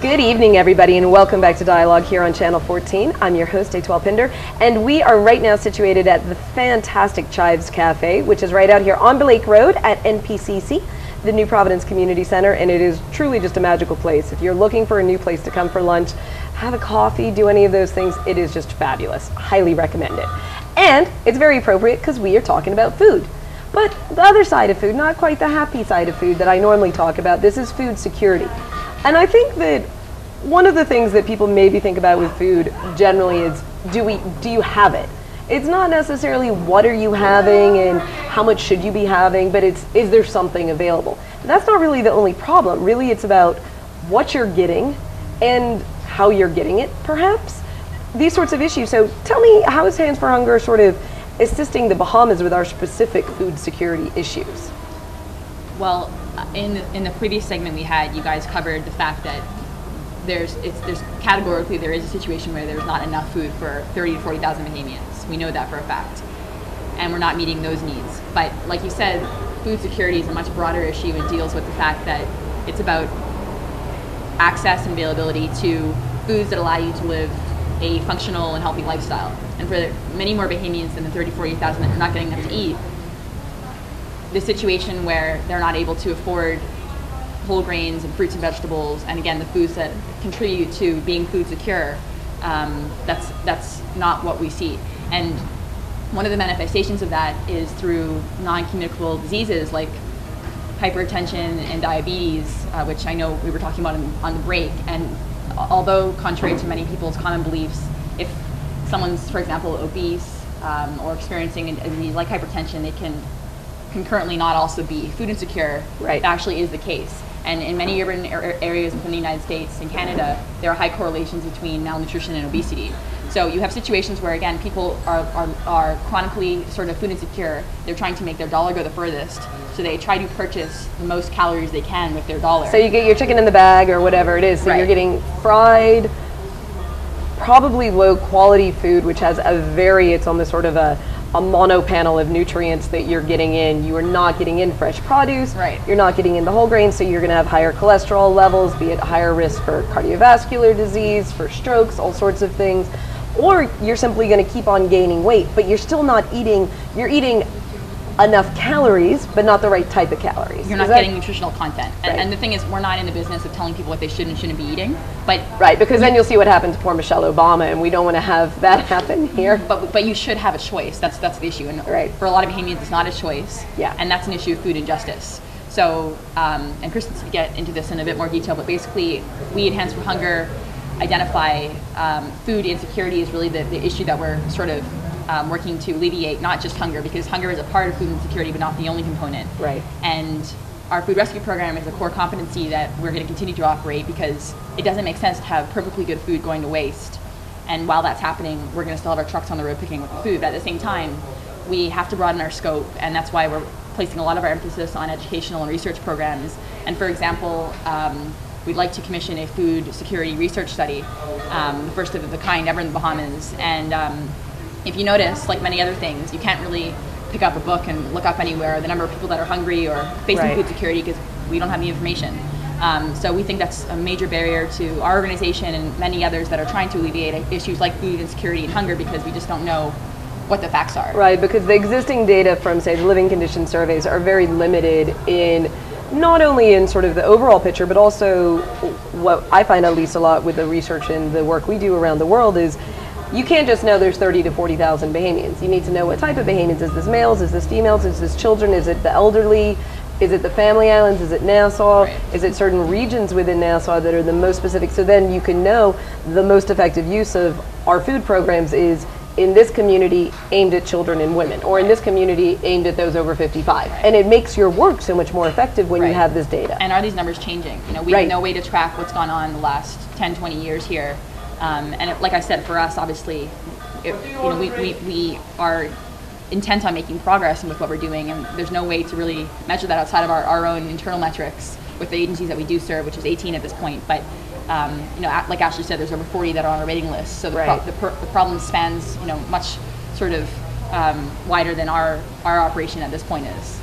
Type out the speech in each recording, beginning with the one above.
Good evening, everybody, and welcome back to Dialogue here on Channel 14. I'm your host, Etoile Pinder, and we are right now situated at the fantastic Chives Cafe, which is right out here on Blake Road at NPCC, the New Providence Community Center, and it is truly just a magical place. If you're looking for a new place to come for lunch, have a coffee, do any of those things, it is just fabulous. Highly recommend it. And it's very appropriate because we are talking about food. But the other side of food, not quite the happy side of food that I normally talk about, this is food security. And I think that one of the things that people maybe think about with food generally is, do you have it? It's not necessarily what are you having and how much should you be having, but is there something available? And that's not really the only problem. Really, it's about what you're getting and how you're getting it, perhaps. These sorts of issues. So tell me, how is Hands for Hunger sort of assisting the Bahamas with our specific food security issues? Well, in the previous segment we had, you guys covered the fact that there's categorically there is a situation where there's not enough food for 30 to 40,000 Bahamians. We know that for a fact, and we're not meeting those needs. But like you said, food security is a much broader issue and deals with the fact that it's about access and availability to foods that allow you to live a functional and healthy lifestyle. And for many more Bahamians than the 30, 40,000 that are not getting enough to eat, the situation where they're not able to afford whole grains and fruits and vegetables, and again, the foods that contribute to being food secure, that's not what we see. And one of the manifestations of that is through non-communicable diseases like hypertension and diabetes, which I know we were talking about on the break. And although contrary to many people's common beliefs, if someone's, for example, obese or experiencing a disease like hypertension, they can concurrently not also be food insecure. Right. That actually is the case. And in many urban areas within the United States and Canada, there are high correlations between malnutrition and obesity. So you have situations where, again, people are chronically sort of food insecure. They're trying to make their dollar go the furthest, so they try to purchase the most calories they can with their dollar. So you get your chicken in the bag or whatever it is. So You're getting fried, probably low quality food, which has it's almost sort of a mono panel of nutrients that you're getting in. You are not getting in fresh produce. Right. You're not getting in the whole grain, so you're going to have higher cholesterol levels, be it higher risk for cardiovascular disease, for strokes, all sorts of things. Or you're simply going to keep on gaining weight, but you're still not eating, you're eating enough calories, but not the right type of calories. You're not getting nutritional content. And the thing is, we're not in the business of telling people what they should and shouldn't be eating. But because then you'll see what happened to poor Michelle Obama, and we don't want to have that happen here. But you should have a choice. That's the issue. And for a lot of Bahamians, it's not a choice. Yeah. And that's an issue of food injustice. So, and Kristen's to get into this in a bit more detail, but basically, we at Hands for Hunger identify food insecurity is really the issue that we're sort of working to alleviate, not just hunger, because hunger is a part of food insecurity, but not the only component. Right. And our food rescue program is a core competency that we're going to continue to operate, because it doesn't make sense to have perfectly good food going to waste. And while that's happening, we're going to still have our trucks on the road picking up the food. But at the same time, we have to broaden our scope, and that's why we're placing a lot of our emphasis on educational and research programs. And for example, we'd like to commission a food security research study, the first of the kind ever in the Bahamas. And if you notice, like many other things, you can't really pick up a book and look up anywhere the number of people that are hungry or facing food security, because we don't have the information. So we think that's a major barrier to our organization and many others that are trying to alleviate issues like food insecurity and hunger, because we just don't know what the facts are. Right, because the existing data from, say, the living condition surveys are very limited in not only in sort of the overall picture, but also what I find at least a lot with the research and the work we do around the world is you can't just know there's 30 to 40,000 Bahamians. You need to know what type of Bahamians. Is this males? Is this females? Is this children? Is it the elderly? Is it the family islands? Is it Nassau? Is it certain regions within Nassau that are the most specific? So then you can know the most effective use of our food programs is in this community aimed at children and women, or in this community aimed at those over 55. And it makes your work so much more effective when you have this data. And are these numbers changing? You know, we have no way to track what's gone on in the last 10, 20 years here. Like I said, for us, obviously, we are intent on making progress with what we're doing, and there's no way to really measure that outside of our own internal metrics with the agencies that we do serve, which is 18 at this point. But like Ashley said, there's over 40 that are on a waiting list. So the problem spans much sort of wider than our operation at this point is.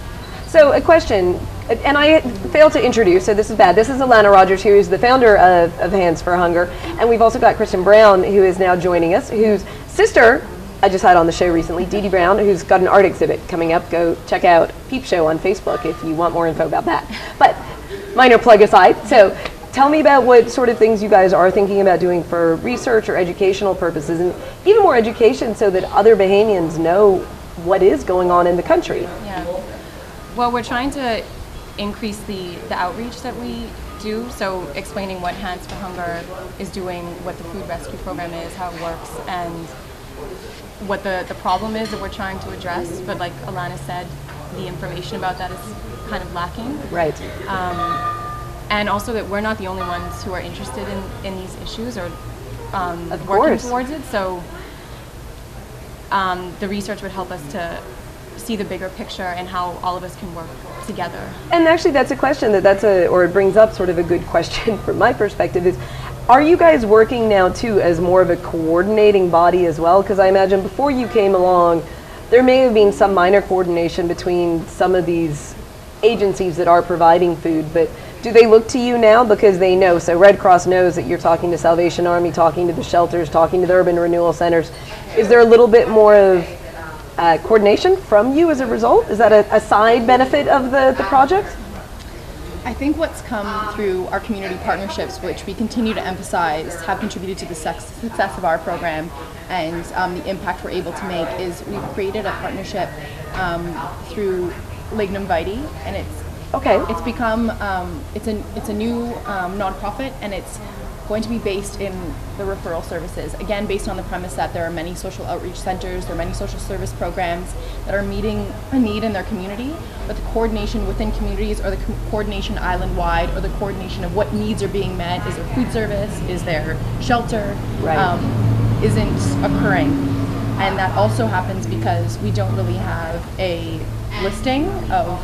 So a question, and I failed to introduce, so this is bad. This is Alana Rogers, who is the founder of Hands for Hunger. And we've also got Kristen Brown, who is now joining us, whose sister I just had on the show recently, Dee Dee Brown, who's got an art exhibit coming up. Go check out Peep Show on Facebook if you want more info about that. But minor plug aside, so tell me about what sort of things you guys are thinking about doing for research or educational purposes, and even more education so that other Bahamians know what is going on in the country. Yeah. Well, we're trying to increase the outreach that we do, so explaining what Hands for Hunger is doing, what the food rescue program is, how it works, and what the problem is that we're trying to address. But like Alana said, the information about that is kind of lacking. Right. And also that we're not the only ones who are interested in these issues or Of working course. towards it. So the research would help us to see the bigger picture and how all of us can work together. And actually that's a question or it brings up sort of a good question from my perspective is, are you guys working now too as more of a coordinating body as well? Because I imagine before you came along, there may have been some minor coordination between some of these agencies that are providing food, but do they look to you now because they know? So Red Cross knows that you're talking to Salvation Army, talking to the shelters, talking to the urban renewal centers. Is there a little bit more of coordination from you as a result? Is that a side benefit of the project? I think what's come through our community partnerships, which we continue to emphasize, have contributed to the success of our program and the impact we're able to make, is we've created a partnership through Lignum Vitae, and it's become it's a new nonprofit, and it's going to be based in the referral services. Again, based on the premise that there are many social outreach centers, there are many social service programs that are meeting a need in their community, but the coordination within communities, or the coordination island-wide, or the coordination of what needs are being met, is there food service, is there shelter, isn't occurring. And that also happens because we don't really have a listing of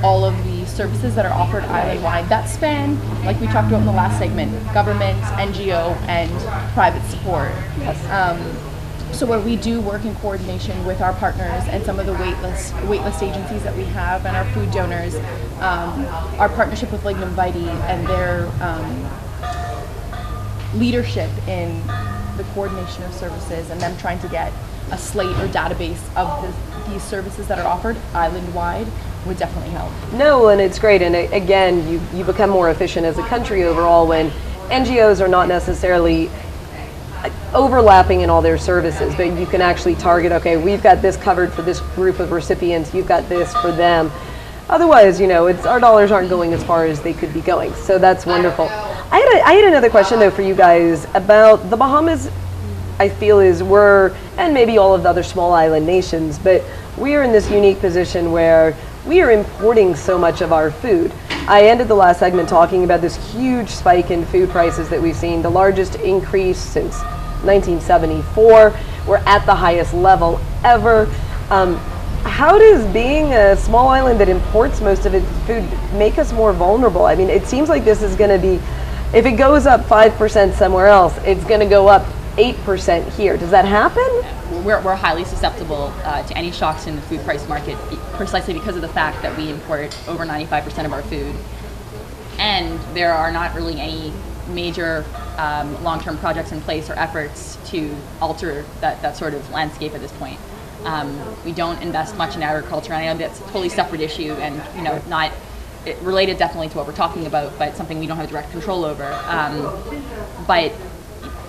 all of the services that are offered island-wide that span, like we talked about in the last segment, government, NGO, and private support. So where we do work in coordination with our partners and some of the waitlist agencies that we have and our food donors, our partnership with Lignum Vitae and their leadership in the coordination of services, and them trying to get a slate or database of these services that are offered island-wide would definitely help. No, and it's great. And again, you become more efficient as a country overall when NGOs are not necessarily overlapping in all their services, but you can actually target, okay, we've got this covered for this group of recipients, you've got this for them. Otherwise, our dollars aren't going as far as they could be going. So that's wonderful. I had another question though for you guys about the Bahamas. I feel and maybe all of the other small island nations, but we are in this unique position where we are importing so much of our food. I ended the last segment talking about this huge spike in food prices that we've seen, the largest increase since 1974. We're at the highest level ever. How does being a small island that imports most of its food make us more vulnerable? I mean, it seems like this is going to be, if it goes up 5% somewhere else, it's going to go up 8% here. Does that happen? We're highly susceptible to any shocks in the food price market, precisely because of the fact that we import over 95% of our food, and there are not really any major long-term projects in place or efforts to alter that sort of landscape at this point. We don't invest much in agriculture, and I know that's a totally separate issue, and not related definitely to what we're talking about, but something we don't have direct control over. But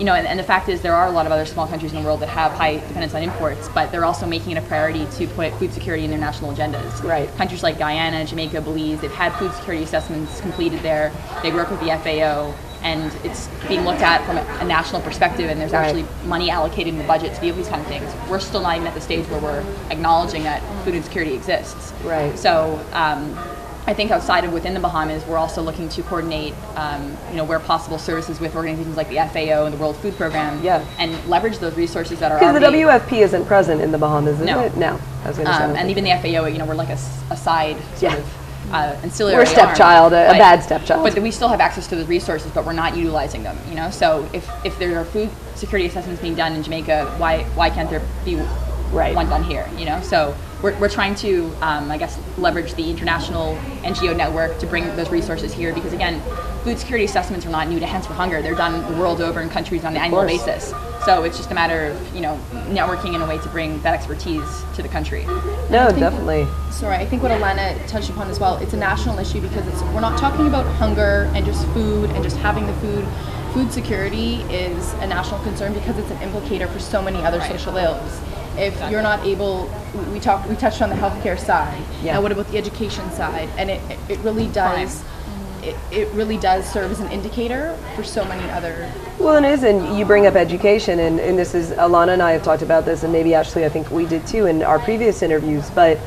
and the fact is there are a lot of other small countries in the world that have high dependence on imports, but they're also making it a priority to put food security in their national agendas. Right. Countries like Guyana, Jamaica, Belize, they've had food security assessments completed there. They work with the FAO, and it's being looked at from a national perspective, and there's actually money allocated in the budget to deal with these kind of things. We're still not even at the stage where we're acknowledging that food insecurity exists. Right. So I think outside of within the Bahamas, we're also looking to coordinate, where possible, services with organizations like the FAO and the World Food Program, and leverage those resources that are because already. the WFP isn't present in the Bahamas, is it? No. I was going to say. And even the FAO, we're like a side sort of ancillary. We're a stepchild, a bad stepchild. But we still have access to the resources, but we're not utilizing them. So if there are food security assessments being done in Jamaica, why can't there be one done here? So we're trying to, I guess, leverage the international NGO network to bring those resources here, because again, food security assessments are not new to Hands for Hunger. They're done the world over in countries on an annual basis. So it's just a matter of, networking in a way to bring that expertise to the country. No, definitely. Sorry, I think what Alana touched upon as well, it's a national issue because we're not talking about hunger and just food and just having the food. Food security is a national concern because it's an implicator for so many other social ills. If you're not able, we touched on the healthcare side. Yeah. Now what about the education side? And it really does. It really does serve as an indicator for so many other. Well, it is, and you bring up education, and this is, Alana and I have talked about this, and maybe Ashley, I think we did too in our previous interviews, but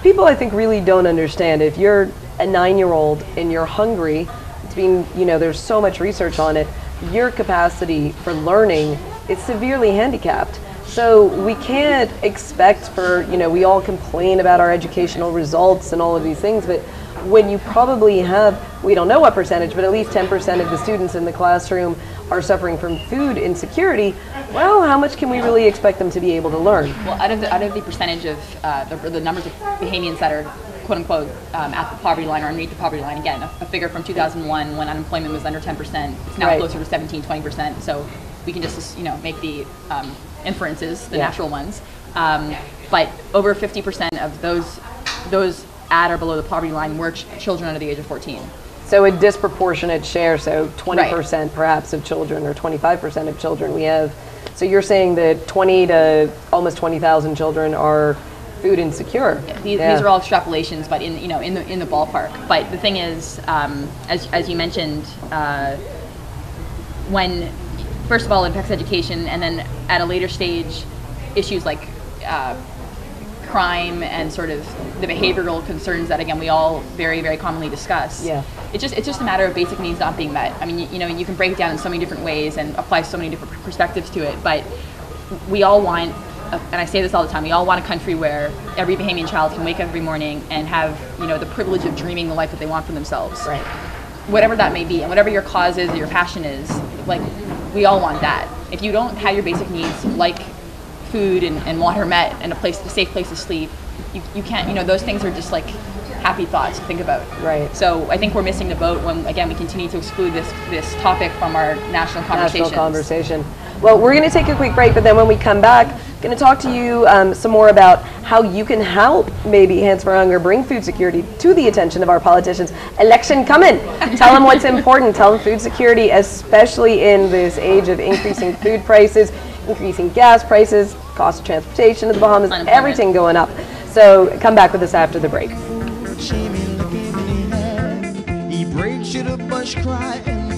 people I think really don't understand. If you're a 9-year-old and you're hungry, it's being, there's so much research on it, your capacity for learning is severely handicapped. So we can't expect for, we all complain about our educational results and all of these things, but when you probably have, we don't know what percentage, but at least 10% of the students in the classroom are suffering from food insecurity, well, how much can we really expect them to be able to learn? Well, out of the percentage of the numbers of Bahamians that are quote unquote at the poverty line or underneath the poverty line, again, a figure from 2001 when unemployment was under 10%, it's now closer to 17-20%. So we can just make the inferences, the natural ones. But over 50% of those at or below the poverty line were children under the age of 14. So a disproportionate share, so 20% perhaps of children or 25% of children we have. So you're saying that 20 to almost 20,000 children are food insecure. These are all extrapolations, but in the ballpark. But the thing is, as you mentioned, when first of all it affects education, and then at a later stage, issues like crime and sort of the behavioral concerns that again we all very, very commonly discuss. Yeah. It's just a matter of basic needs not being met. I mean, you can break it down in so many different ways and apply so many different perspectives to it, but we all want, and I say this all the time, we all want a country where every Bahamian child can wake up every morning and have, the privilege of dreaming the life that they want for themselves. Right. Whatever that may be, and whatever your cause is or your passion is, like, we all want that. If you don't have your basic needs, like food and water met and a safe place to sleep, you can't, those things are just like happy thoughts to think about. Right. So I think we're missing the boat when, again, we continue to exclude this topic from our national conversation. Well, we're going to take a quick break, but then when we come back, I'm going to talk to you some more about how you can help maybe Hands for Hunger bring food security to the attention of our politicians. Election coming. Tell them what's important. Tell them food security, especially in this age of increasing food prices, increasing gas prices, cost of transportation to the Bahamas, everything going up. So come back with us after the break. He breaks you to bush cry and